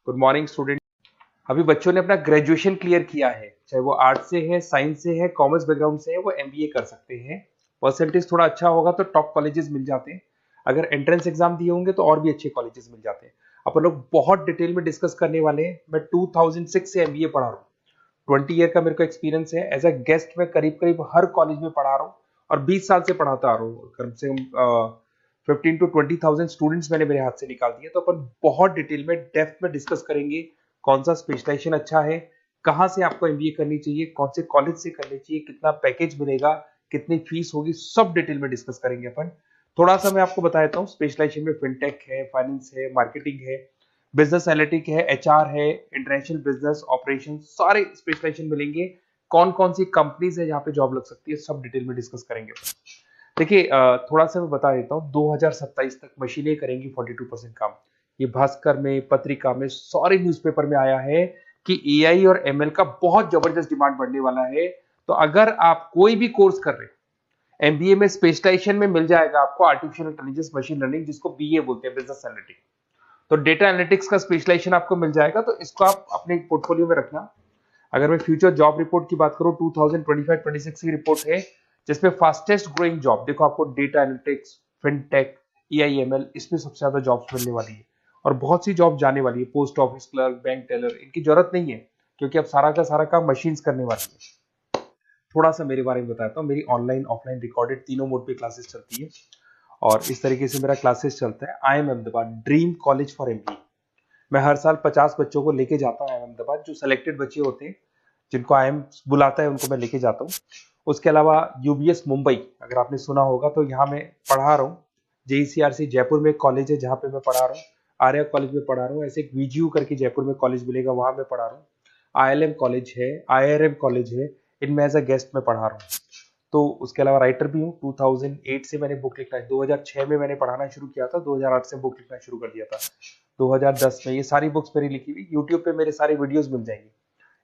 Good morning student. अभी बच्चों ने अपना ग्रेजुएशन क्लियर किया है, चाहे वो आर्ट्स से है, साइंस से है, कॉमर्स बैकग्राउंड से है, वो एमबीए कर सकते हैं। परसेंटेज थोड़ा अच्छा होगा तो टॉप कॉलेजेस मिल जाते हैं। अगर एंट्रेंस एग्जाम दिए होंगे तो और भी अच्छे कॉलेजेस मिल जाते हैं। अपन लोग बहुत डिटेल में डिस्कस करने वाले हैं। मैं 2006 से एमबीए पढ़ा रहा हूँ। 20 ईयर का मेरे को एक्सपीरियंस है। एज अ गेस्ट मैं करीब करीब हर कॉलेज में पढ़ा रहा हूँ और 20 साल से पढ़ाता आ रहा हूँ। कम से कम 15 to 20,000 स्टूडेंट्स मैंने मेरे हाथ से निकाल दिए। तो अपन बहुत डिटेल में डेप्थ में डिस्कस करेंगे कौन सा स्पेशलाइजेशन अच्छा है, कहाँ से आपको एमबीए करनी चाहिए, कौन से कॉलेज से करनी चाहिए, कितना पैकेज मिलेगा, कितनी फीस होगी, सब डिटेल में डिस्कस करेंगे अपन। थोड़ा सा मैं आपको बता देता हूँ। स्पेशलाइजेशन में फिनटेक है, फाइनेंस है, मार्केटिंग है, बिजनेस एनालिटिक है, एचआर है, इंटरनेशनल बिजनेस ऑपरेशन, सारे स्पेशलाइजेशन मिलेंगे। कौन कौन सी कंपनीज है जहाँ पे जॉब लग सकती है, सब डिटेल में डिस्कस करेंगे। देखिए, थोड़ा सा मैं बता देता हूँ। 2027 तक मशीनें करेंगी 42% काम। ये भास्कर में, पत्रिका में, सारे न्यूज़पेपर में आया है कि एआई और एमएल का बहुत जबरदस्त डिमांड बढ़ने वाला है। तो अगर आप कोई भी कोर्स कर रहे हैं, एमबीए में स्पेशलाइजेशन में मिल जाएगा आपको आर्टिफिशियल इंटेलिजेंस, मशीन लर्निंग, जिसको बीए बोलते हैं, बिजनेस एनालिटिक्स। तो डेटा एनालिटिक्स का स्पेशलाइजेशन आपको मिल जाएगा, तो इसको आप अपने पोर्टफोलियो में रखना। अगर मैं फ्यूचर जॉब रिपोर्ट की बात करूं, 2025-26 की रिपोर्ट है, जिसमें फास्टेस्ट ग्रोइंग जॉब देखो आपको डेटा एनालिटिक्स, फिनटेक, एआईएमएल, इसमें सबसे ज्यादा जॉब्स मिलने वाली है। और बहुत सी जॉब जाने वाली है। Post office clerk, bank teller, इनकी जरूरत नहीं है क्योंकि अब सारा का सारा काम मशीन्स करने वाली है। थोड़ा सा मेरे बारे में बताता हूँ। मेरी ऑनलाइन ऑफलाइन रिकॉर्डेड तीनों मोड पे क्लासेस चलती है और इस तरीके से मेरा क्लासेस चलता है। I am Ahmedabad dream college for MBA. मैं हर साल 50 बच्चों को लेके जाता हूँ अहमदाबाद। जो सिलेक्टेड बच्चे होते हैं, जिनको आईएम बुलाता है, उनको मैं लेके जाता हूँ। उसके अलावा यूबीएस मुंबई, अगर आपने सुना होगा, तो यहाँ मैं पढ़ा रहा हूँ। जेईसीआरसी जयपुर में कॉलेज है जहाँ पे मैं पढ़ा रहा हूँ। आर्या कॉलेज में पढ़ा रहा हूँ। ऐसे एक वीजीयू करके जयपुर में कॉलेज मिलेगा, वहां मैं पढ़ा रहा हूँ। आईएलएम कॉलेज है, आईआरएम कॉलेज है, इनमें एज अ गेस्ट में पढ़ा रहा हूँ। तो उसके अलावा राइटर भी हूँ। 2008 से मैंने बुक लिखना है। 2006 में मैंने पढ़ाना शुरू किया था, 2008 से बुक लिखना शुरू कर दिया था। 2010 में ये सारी बुक्स मेरी लिखी हुई यूट्यूब पे मेरे सारे वीडियोस मिल जाएंगे।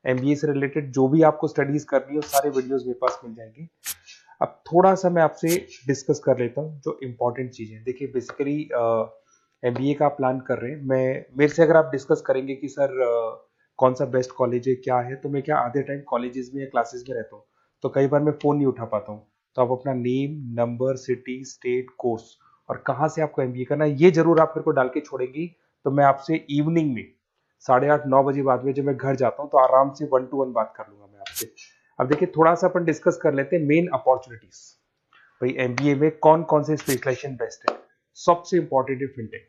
एमबीए से रिलेटेड जो भी आपको स्टडीज करनी हो, सारे वीडियोस मेरे पास मिल जाएंगे। अब थोड़ा सा मैं आपसे डिस्कस कर लेता हूँ जो इंपॉर्टेंट चीजें। देखिए, बेसिकली एमबीए का आप प्लान कर रहे हैं, मैं मेरे से अगर आप डिस्कस करेंगे कि सर कौन सा बेस्ट कॉलेज है, क्या है, तो मैं क्या आधे टाइम कॉलेजेस में या क्लासेस में रहता हूँ, तो कई बार मैं फोन नहीं उठा पाता हूँ। तो आप अपना name, number, city, state, course और कहाँ से आपको एमबीए करना है, ये जरूर आप मेरे को डाल के छोड़ेंगी। तो मैं आपसे इवनिंग में 8:30-9 बजे बाद में जब मैं घर जाता हूँ, तो आराम से 1-to-1 बात कर लूंगा मैं आपसे। अब देखिए, थोड़ा सा अपन डिस्कस कर लेते हैं मेन अपॉर्चुनिटीज। भाई, एमबीए में कौन कौन से स्पेशलाइजेशन बेस्ट है। सबसे इंपॉर्टेंट है फिनटेक।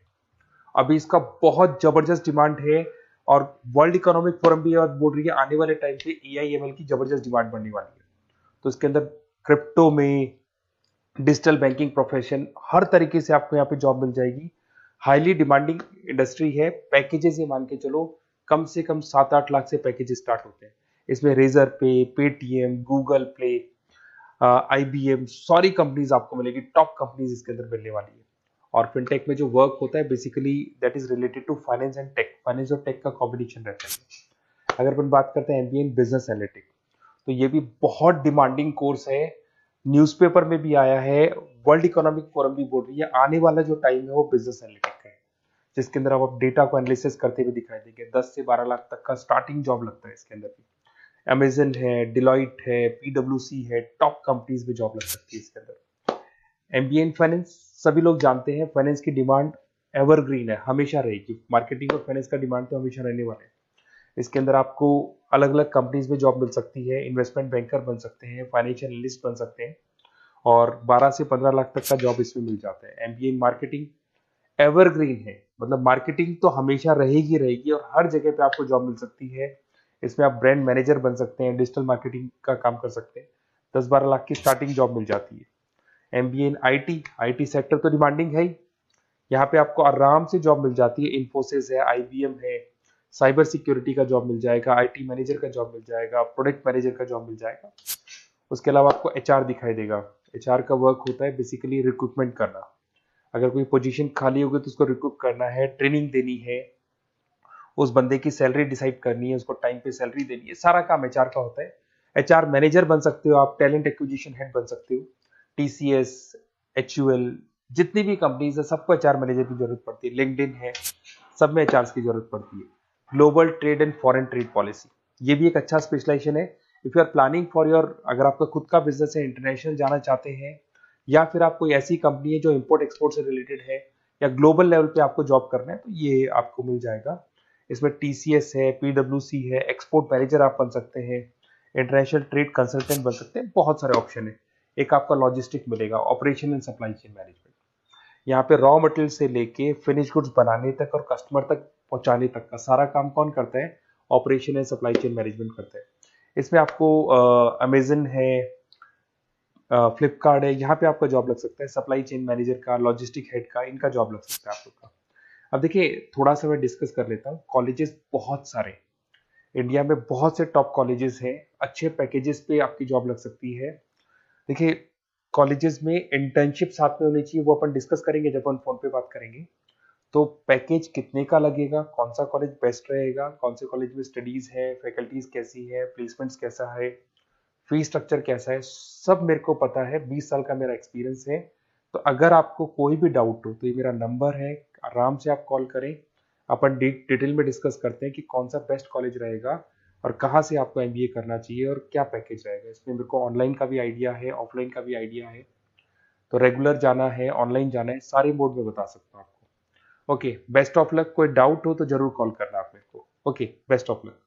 अभी इसका बहुत जबरदस्त डिमांड है और वर्ल्ड इकोनॉमिक फोरम भी बोल रही है आने वाले टाइम पे एआईएमएल की जबरदस्त डिमांड बढ़ने वाली है। तो इसके अंदर क्रिप्टो में, डिजिटल बैंकिंग प्रोफेशन, हर तरीके से आपको यहाँ पे जॉब मिल जाएगी। हाईली डिमांडिंग इंडस्ट्री है। पैकेजेस ये मान के चलो, कम से कम 7-8 लाख से पैकेजेस स्टार्ट होते हैं। इसमें रेजर पे, पेटीएम, गूगल प्ले, आईबीएम, सारी कंपनीज आपको मिलेगी। टॉप कंपनीज इसके अंदर मिलने वाली है। और फिनटेक में जो वर्क होता है, basically that is related to finance and tech. Finance और टेक का कॉम्बिनेशन रहता है। अगर अपन बात करते हैं एमबीए इन बिजनेस एनालिटिक्स, तो ये भी बहुत डिमांडिंग कोर्स है। न्यूज़पेपर में भी आया है, वर्ल्ड इकोनॉमिक फोरम भी बोल रही है आने वाला जो टाइम है वो बिजनेस एनालिटिक्स का है, जिसके अंदर आप डेटा को एनालिसिस करते हुए दिखाई देंगे। 10 से 12 लाख तक का स्टार्टिंग जॉब लगता है इसके अंदर भी। अमेजन है, डिलॉइट है, पीडब्ल्यूसी है, टॉप कंपनीज में जॉब लग सकती है इसके अंदर। एमबीए इन फाइनेंस, सभी लोग जानते हैं फाइनेंस की डिमांड एवरग्रीन है, हमेशा रहेगी। मार्केटिंग और फाइनेंस का डिमांड तो हमेशा रहने वाला है। इसके अंदर आपको अलग अलग कंपनीज में जॉब मिल सकती है। इन्वेस्टमेंट बैंकर बन सकते हैं, फाइनेंशियल एनालिस्ट बन सकते हैं और 12 से 15 लाख तक का जॉब इसमें मिल जाता है। एमबीए इन मार्केटिंग एवरग्रीन है, मतलब मार्केटिंग तो हमेशा रहेगी रहेगी और हर जगह पे आपको जॉब मिल सकती है। इसमें आप ब्रांड मैनेजर बन सकते हैं, डिजिटल मार्केटिंग का काम कर सकते हैं। 10-12 लाख की स्टार्टिंग जॉब मिल जाती है। MBA in IT, IT sector तो डिमांडिंग है ही। यहाँ पे आपको आराम से जॉब मिल जाती है। इन्फोसिस है, आईबीएम है, साइबर सिक्योरिटी का जॉब मिल जाएगा, आईटी मैनेजर का जॉब मिल जाएगा, प्रोडक्ट मैनेजर का जॉब मिल जाएगा। उसके अलावा आपको एचआर दिखाई देगा। एचआर का वर्क होता है बेसिकली रिक्रूटमेंट करना। अगर कोई पोजीशन खाली होगी तो उसको रिक्रूट करना है, ट्रेनिंग देनी है, उस बंदे की सैलरी डिसाइड करनी है, उसको टाइम पे सैलरी देनी है, सारा काम एचआर का होता है। एचआर मैनेजर बन सकते हो आप, टैलेंट एक्विजिशन हेड बन सकते हो। टीसीएस, एचयूएल, जितनी भी कंपनीज है सबको एचआर मैनेजर की जरूरत पड़ती है। लिंक्डइन है, सब में एचआर की जरूरत पड़ती है। Global trade and foreign trade policy, ये भी एक अच्छा स्पेशलाइजेशन है। If you are planning for your, अगर आपका खुद का बिजनेस है, इंटरनेशनल जाना चाहते हैं, या फिर आप कोई ऐसी कंपनी है जो इंपोर्ट एक्सपोर्ट से रिलेटेड है, या ग्लोबल लेवल पे आपको जॉब करना है, तो ये आपको मिल जाएगा। इसमें टीसीएस है, पीडब्ल्यूसी है, एक्सपोर्ट मैनेजर आप बन सकते हैं, इंटरनेशनल ट्रेड कंसल्टेंट बन सकते हैं, बहुत सारे ऑप्शन है। एक आपका लॉजिस्टिक मिलेगा, operation and supply chain management, यहाँ पे रॉ मटेरियल से लेके फिनिश गुड्स बनाने तक और कस्टमर तक पहुंचाने तक का सारा काम कौन करता है? Operation and supply chain management करता है। इसमें आपको अमेजन है, फ्लिपकार्ट है, यहाँ पे आपका जॉब लग सकता है, सप्लाई चेन मैनेजर का, लॉजिस्टिक हेड का, इनका जॉब लग सकता है आप लोग का। अब देखिए, थोड़ा सा मैं डिस्कस कर लेता हूँ। कॉलेजेस बहुत सारे इंडिया में, बहुत से टॉप कॉलेजेस हैं, अच्छे पैकेजेस पे आपकी जॉब लग सकती है। देखिए, कॉलेजेस में इंटर्नशिप साथ में होनी चाहिए, वो अपन डिस्कस करेंगे जब अपन फोन पे बात करेंगे। तो पैकेज कितने का लगेगा, कौन सा कॉलेज बेस्ट रहेगा, कौन से कॉलेज में स्टडीज है, फैकल्टीज कैसी है, प्लेसमेंट्स कैसा है, फी स्ट्रक्चर कैसा है, सब मेरे को पता है, 20 साल का मेरा एक्सपीरियंस है। तो अगर आपको कोई भी डाउट हो तो ये मेरा नंबर है, आराम से आप कॉल करें। अपन डिटेल में डिस्कस करते हैं कि कौन सा बेस्ट कॉलेज रहेगा और कहाँ से आपको एमबीए करना चाहिए और क्या पैकेज रहेगा। इसमें मेरे को ऑनलाइन का भी आइडिया है, ऑफलाइन का भी आइडिया है, तो रेगुलर जाना है, ऑनलाइन जाना है, सारे मोड में बता सकता हूँ आपको। Okay, best of luck. कोई डाउट हो तो जरूर कॉल करना आप मेरे को। Okay, best of luck.